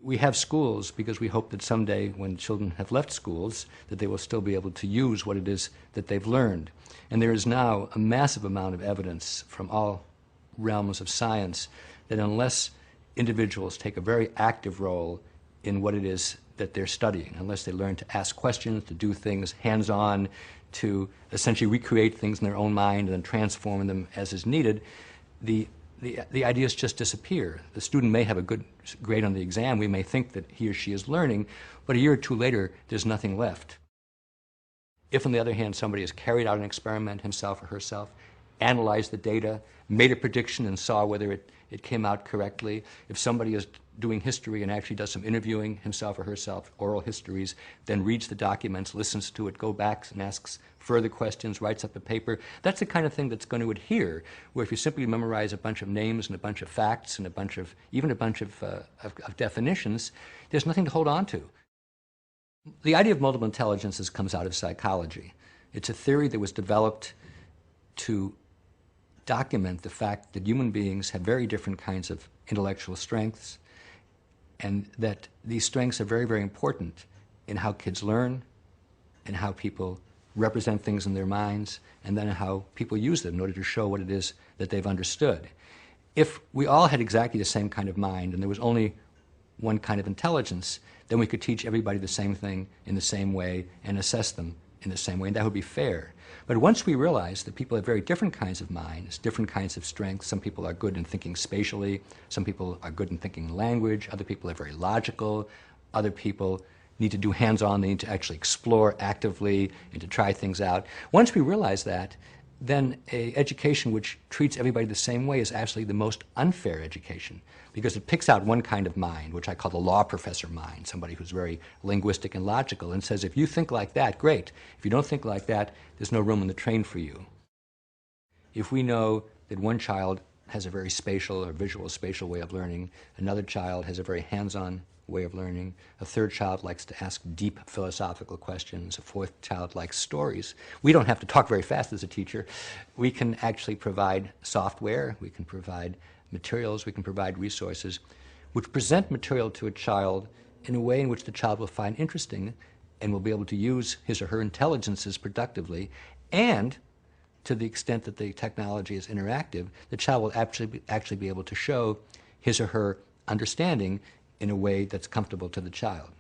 we have schools because we hope that someday when children have left schools that they will still be able to use what it is that they've learned. And there is now a massive amount of evidence from all realms of science that unless individuals take a very active role in what it is that they're studying, unless they learn to ask questions, to do things hands-on, to essentially recreate things in their own mind and then transform them as is needed, the ideas just disappear. The student may have a good grade on the exam. We may think that he or she is learning, but a year or two later, there's nothing left. If, on the other hand, somebody has carried out an experiment himself or herself, analyzed the data, made a prediction and saw whether it came out correctly, if somebody is doing history and actually does some interviewing himself or herself, oral histories, then reads the documents, listens to it, goes back and asks further questions, writes up a paper, that's the kind of thing that's going to adhere, where if you simply memorize a bunch of names and a bunch of facts and even a bunch of definitions, there's nothing to hold on to. The idea of multiple intelligences comes out of psychology. It's a theory that was developed to document the fact that human beings have very different kinds of intellectual strengths, and that these strengths are very, very important in how kids learn, and how people represent things in their minds, and then how people use them in order to show what it is that they've understood. If we all had exactly the same kind of mind and there was only one kind of intelligence, then we could teach everybody the same thing in the same way and assess them in the same way, and that would be fair. But once we realize that people have very different kinds of minds, different kinds of strengths, some people are good in thinking spatially, some people are good in thinking language, other people are very logical, other people need to do hands-on, they need to actually explore actively and to try things out. Once we realize that, then an education which treats everybody the same way is actually the most unfair education, because it picks out one kind of mind, which I call the law professor mind, somebody who's very linguistic and logical, and says, if you think like that, great. If you don't think like that, there's no room on the train for you. If we know that one child has a very spatial or visual spatial way of learning, another child has a very hands-on way of learning, a third child likes to ask deep philosophical questions, a fourth child likes stories. We don't have to talk very fast as a teacher. We can actually provide software, we can provide materials, we can provide resources which present material to a child in a way in which the child will find interesting and will be able to use his or her intelligences productively, and to the extent that the technology is interactive, the child will actually be able to show his or her understanding in a way that's comfortable to the child.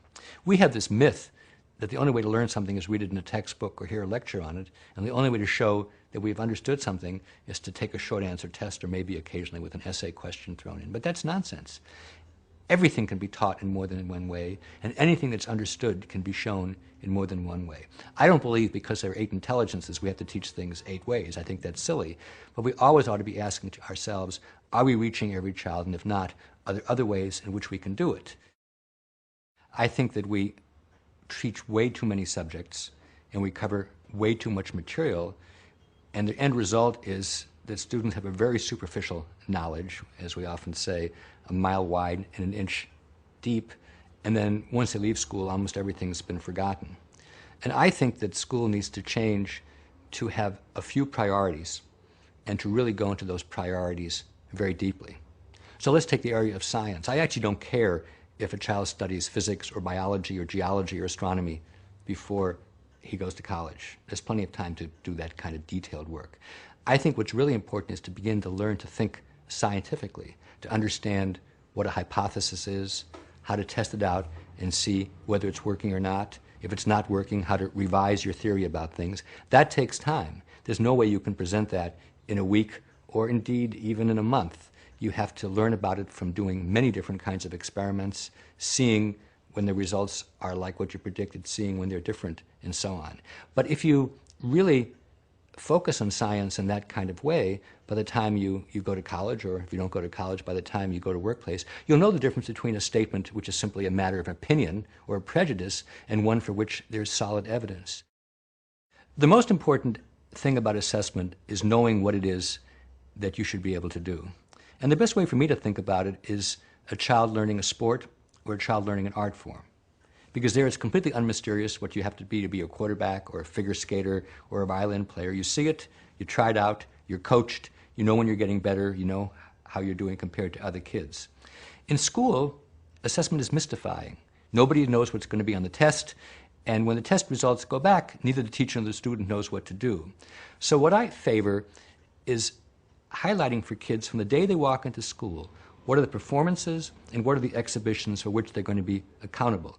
We have this myth that the only way to learn something is read it in a textbook or hear a lecture on it, and the only way to show that we've understood something is to take a short answer test, or maybe occasionally with an essay question thrown in. But that's nonsense. Everything can be taught in more than one way, and anything that's understood can be shown in more than one way. I don't believe because there are 8 intelligences we have to teach things 8 ways. I think that's silly. But we always ought to be asking ourselves, are we reaching every child? And if not, are there other ways in which we can do it? I think that we teach way too many subjects and we cover way too much material, and the end result is that students have a very superficial knowledge, as we often say, a mile wide and an inch deep, and then once they leave school, almost everything's been forgotten. And I think that school needs to change to have a few priorities and to really go into those priorities very deeply. So let's take the area of science. I actually don't care if a child studies physics or biology or geology or astronomy before he goes to college. There's plenty of time to do that kind of detailed work. I think what's really important is to begin to learn to think scientifically, to understand what a hypothesis is, how to test it out and see whether it's working or not. If it's not working, how to revise your theory about things. That takes time. There's no way you can present that in a week or indeed even in a month. You have to learn about it from doing many different kinds of experiments, seeing when the results are like what you predicted, seeing when they're different, and so on. But if you really focus on science in that kind of way, by the time you go to college, or if you don't go to college, by the time you go to workplace, you'll know the difference between a statement which is simply a matter of opinion or a prejudice and one for which there's solid evidence. The most important thing about assessment is knowing what it is that you should be able to do. And the best way for me to think about it is a child learning a sport or a child learning an art form. Because there it's completely unmysterious what you have to be a quarterback or a figure skater or a violin player. You see it, you try it out, you're coached, you know when you're getting better, you know how you're doing compared to other kids. In school, assessment is mystifying. Nobody knows what's going to be on the test, and when the test results go back, neither the teacher nor the student knows what to do. So what I favor is highlighting for kids from the day they walk into school, what are the performances and what are the exhibitions for which they're going to be accountable.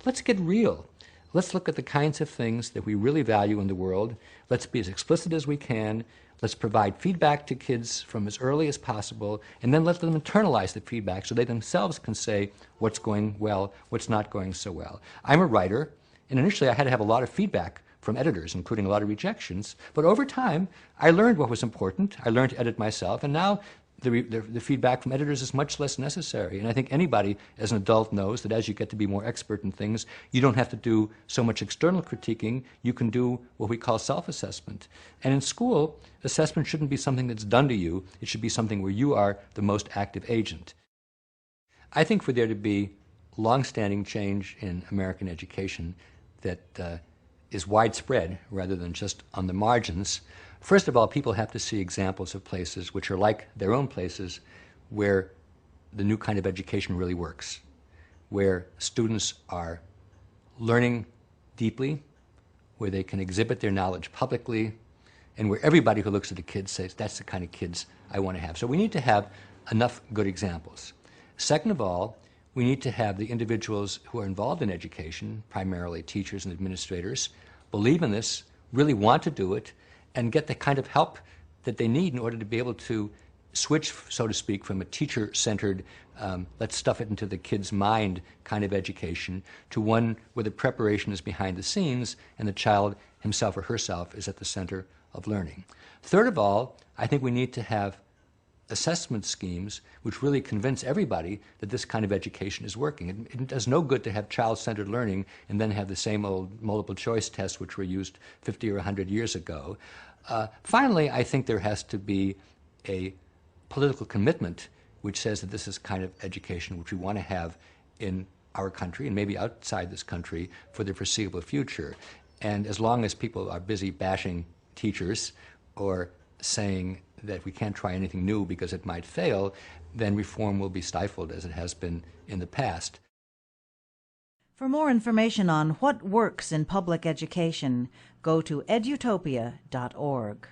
Let's get real. Let's look at the kinds of things that we really value in the world. Let's be as explicit as we can. Let's provide feedback to kids from as early as possible, and then let them internalize the feedback so they themselves can say what's going well, what's not going so well. I'm a writer, and initially I had to have a lot of feedback from editors, including a lot of rejections, but over time I learned what was important. I learned to edit myself, and now the feedback from editors is much less necessary. And I think anybody as an adult knows that as you get to be more expert in things, you don't have to do so much external critiquing. You can do what we call self-assessment. And in school, assessment shouldn't be something that's done to you. It should be something where you are the most active agent. I think for there to be long-standing change in American education that is widespread rather than just on the margins, first of all, people have to see examples of places which are like their own places where the new kind of education really works, where students are learning deeply, where they can exhibit their knowledge publicly, and where everybody who looks at the kids says, that's the kind of kids I want to have. So we need to have enough good examples. Second of all, we need to have the individuals who are involved in education, primarily teachers and administrators, believe in this, really want to do it, and get the kind of help that they need in order to be able to switch, so to speak, from a teacher-centered, let's stuff it into the kid's mind kind of education to one where the preparation is behind the scenes and the child himself or herself is at the center of learning. Third of all, I think we need to have assessment schemes which really convince everybody that this kind of education is working. It does no good to have child-centered learning and then have the same old multiple choice tests which were used 50 or 100 years ago. Finally, I think there has to be a political commitment which says that this is kind of education which we want to have in our country and maybe outside this country for the foreseeable future. And as long as people are busy bashing teachers or saying that we can't try anything new because it might fail, then reform will be stifled as it has been in the past. For more information on what works in public education, go to edutopia.org.